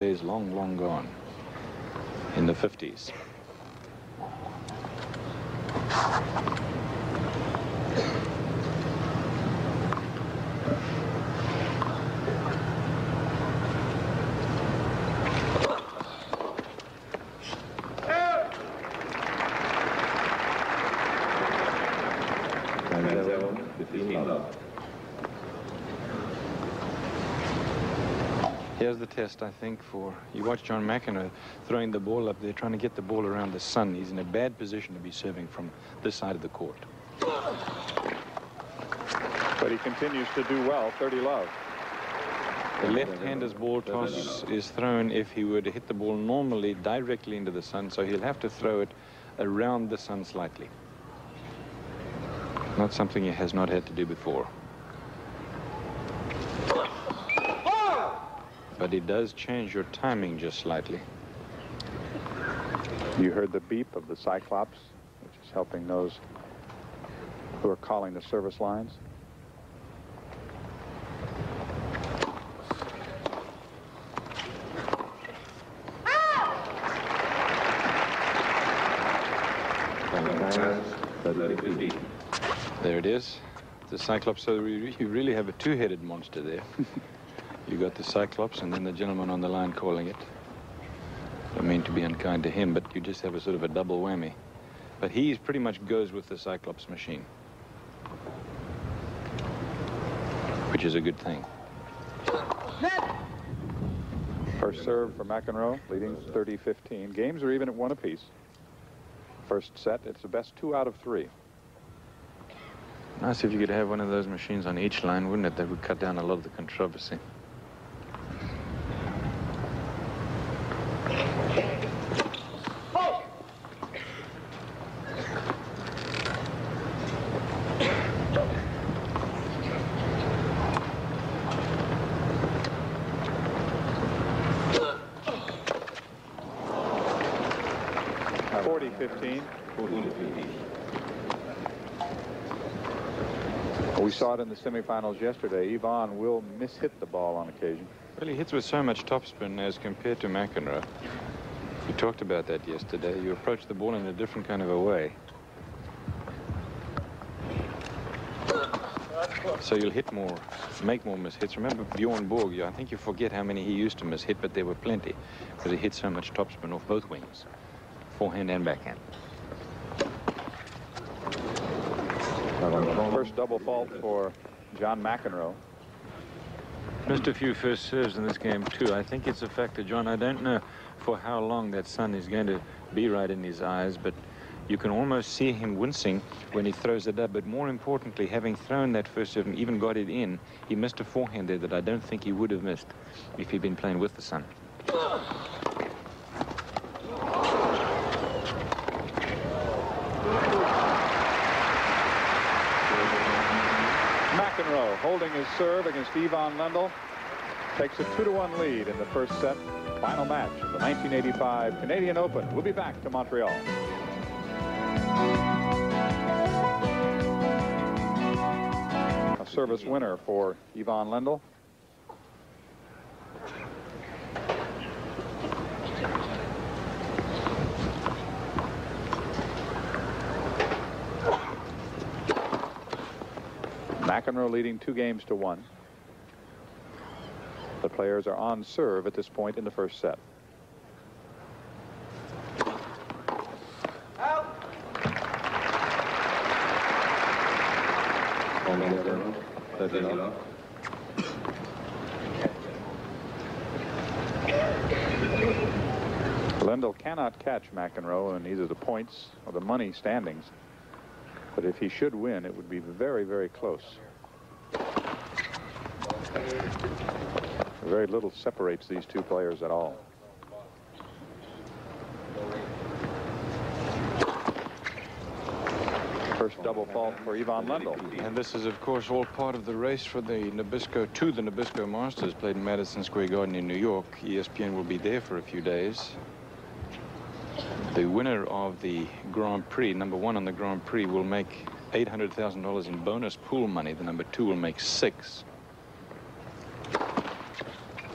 days long, long gone in the 50s. Here's the test, I think, for... You watch John McEnroe throwing the ball up there, trying to get the ball around the sun. He's in a bad position to be serving from this side of the court. But he continues to do well, 30 love. The left-hander's ball toss is thrown if he were to hit the ball normally directly into the sun, so he'll have to throw it around the sun slightly. Not something he has not had to do before. But it does change your timing just slightly. You heard the beep of the Cyclops, which is helping those who are calling the service lines. There it is, the Cyclops. So you really have a two-headed monster there. You got the Cyclops and then the gentleman on the line calling it. I mean to be unkind to him, but you just have a sort of a double whammy. But he pretty much goes with the Cyclops machine, which is a good thing. First serve for McEnroe, leading 30-15. Games are even at 1 apiece. First set, it's the best 2 out of 3. Nice if you could have one of those machines on each line, wouldn't it? That would cut down a lot of the controversy. We saw it in the semifinals yesterday. Ivan will mishit the ball on occasion. Well, he hits with so much topspin as compared to McEnroe. We talked about that yesterday. You approach the ball in a different kind of a way. So you'll hit more, make more mishits. Remember Bjorn Borg, I think you forget how many he used to mishit, but there were plenty. Because he hit so much topspin off both wings, forehand and backhand. First double fault for John McEnroe. Missed a few first serves in this game, too. I think it's a factor, John. I don't know for how long that sun is going to be right in his eyes, but you can almost see him wincing when he throws it up. But more importantly, having thrown that first serve and even got it in, he missed a forehand there that I don't think he would have missed if he'd been playing with the sun. McEnroe holding his serve against Ivan Lendl takes a 2-1 lead in the first set. Final match of the 1985 Canadian Open. We'll be back to Montreal. A service winner for Ivan Lendl. McEnroe leading 2-1. The players are on serve at this point in the first set. Lendl cannot catch McEnroe in either the points or the money standings. But if he should win, it would be very, very close. Very little separates these two players at all. First double fault for Ivan Lendl. And this is, of course, all part of the race for the Nabisco Masters, played in Madison Square Garden in New York. ESPN will be there for a few days. The winner of the Grand Prix, number 1 on the Grand Prix, will make $800,000 in bonus pool money. The number 2 will make $6.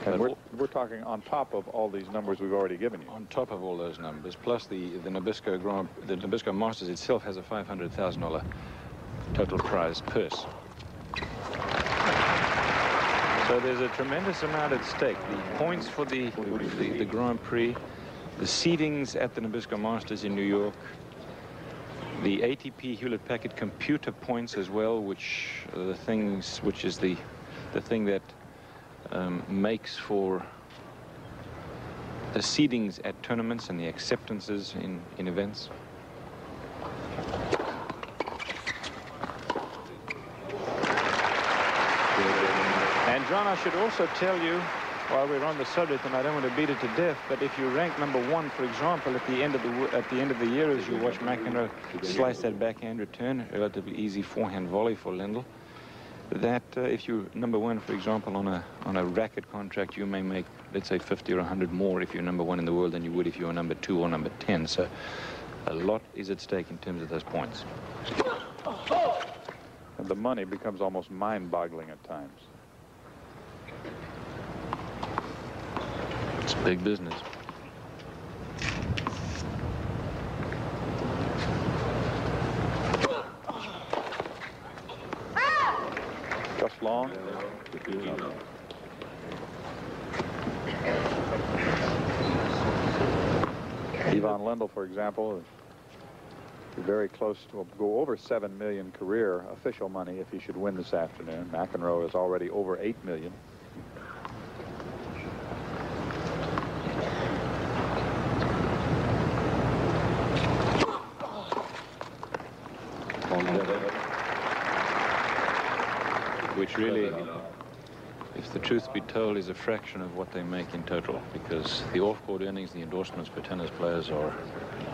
And we're talking on top of all these numbers we've already given you. On top of all those numbers, plus the Nabisco Masters itself has a $500,000 total prize purse. So there's a tremendous amount at stake. The points for the Grand Prix, the seedings at the Nabisco Masters in New York, the ATP Hewlett-Packard computer points as well, which are the things, which is the thing that makes for the seedings at tournaments and the acceptances in events. And John, I should also tell you, while we're on the subject, and I don't want to beat it to death, but if you rank #1, for example, at the end of the year, as you watch McEnroe slice that backhand return, a relatively easy forehand volley for Lendl, that if you're #1, for example, on a racket contract, you may make, let's say, 50 or 100 more if you're #1 in the world than you would if you were #2 or #10. So a lot is at stake in terms of those points. And the money becomes almost mind-boggling at times. It's big business. Just long. Ivan Lendl, for example, is very close to go over $7 million career official money if he should win this afternoon. McEnroe is already over $8 million. Which really, if the truth be told, is a fraction of what they make in total, because the off-court earnings, the endorsements for tennis players are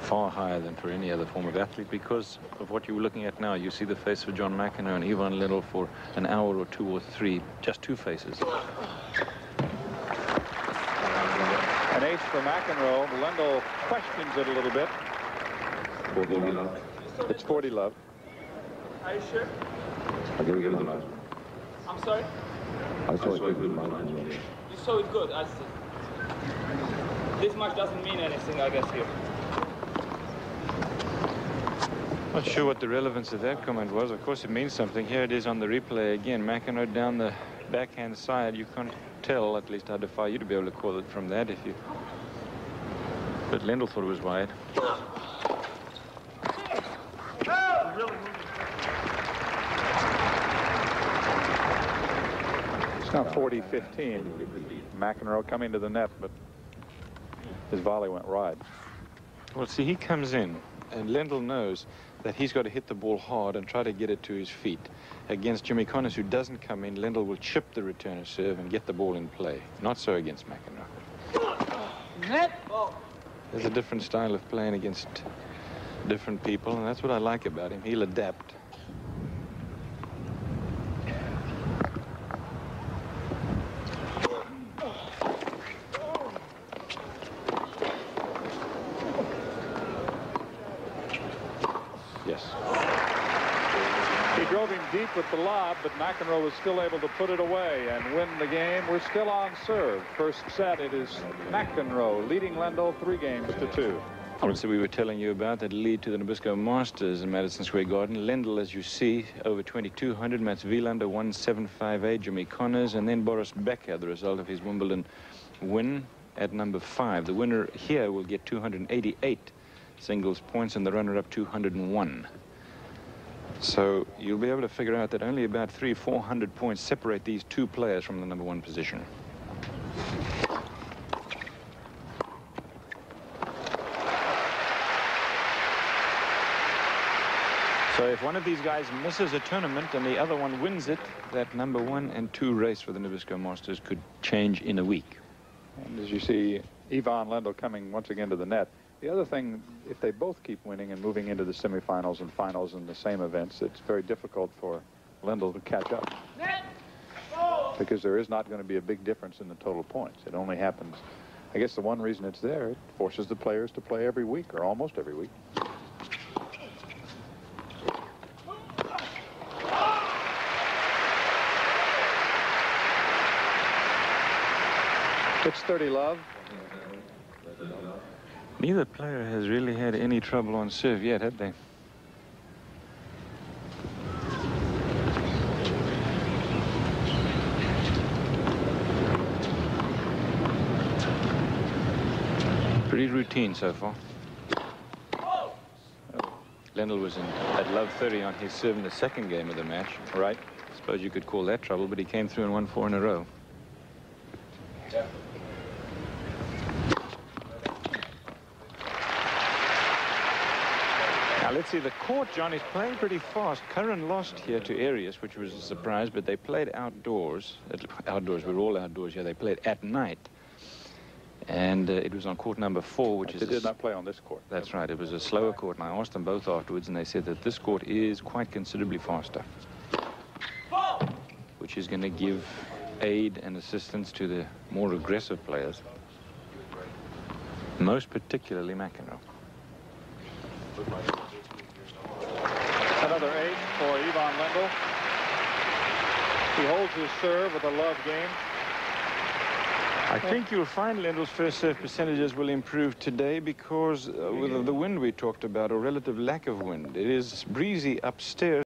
far higher than for any other form of athlete because of what you were looking at now. You see the face of John McEnroe and Ivan Lendl for an hour or 2 or 3, just 2 faces. An ace for McEnroe. Lendl questions it a little bit. It's 40 love. Are you sure? I didn't get it last. I'm sorry? I saw it good match. You saw it good, I see. This match doesn't mean anything, I guess, here. Not sure what the relevance of that comment was. Of course, it means something. Here it is on the replay again. McEnroe down the backhand side. You can't tell, at least I defy you to be able to call it from that if you... But Lendl thought it was wide. It's now 40-15. McEnroe coming to the net, but his volley went wide. Well, see, he comes in, and Lendl knows that he's got to hit the ball hard and try to get it to his feet. Against Jimmy Connors, who doesn't come in, Lendl will chip the returner serve and get the ball in play. Not so against McEnroe. Net ball. There's a different style of playing against different people, and that's what I like about him. He'll adapt. Yes. He drove him deep with the lob, but McEnroe was still able to put it away and win the game. We're still on serve. First set, it is McEnroe leading Lendl 3-2. So we were telling you about that lead to the Nabisco Masters in Madison Square Garden. Lendl, as you see, over 2,200. Mats Wilander 1,758. Jimmy Connors, and then Boris Becker, the result of his Wimbledon win at #5. The winner here will get 288 singles points, and the runner-up 201. So you'll be able to figure out that only about 300-400 points separate these two players from the #1 position. So if one of these guys misses a tournament and the other one wins it, that #1 and 2 race for the Nabisco Masters could change in a week. And as you see, Ivan Lendl coming once again to the net. The other thing, if they both keep winning and moving into the semifinals and finals in the same events, it's very difficult for Lendl to catch up. Because there is not going to be a big difference in the total points. It only happens, I guess the one reason it's there, it forces the players to play every week or almost every week. It's 30 love. Neither player has really had any trouble on serve yet, have they? Pretty routine so far. Lendl was at love 30 on his serve in the second game of the match. Right. I suppose you could call that trouble, but he came through and won 4 in a row. Now let's see, the court, John, is playing pretty fast. Curran lost here to Arias, which was a surprise, but they played outdoors. Outdoors, we're all outdoors here. They played at night. And it was on court number 4, which is... They did not play on this court. That's right. It was a slower court, and I asked them both afterwards, and they said that this court is quite considerably faster, which is going to give aid and assistance to the more aggressive players, most particularly McEnroe. Another 8 for Ivan Lendl. He holds his serve with a love game. I think you'll find Lendl's first serve percentages will improve today because with the wind we talked about, or relative lack of wind. It is breezy upstairs.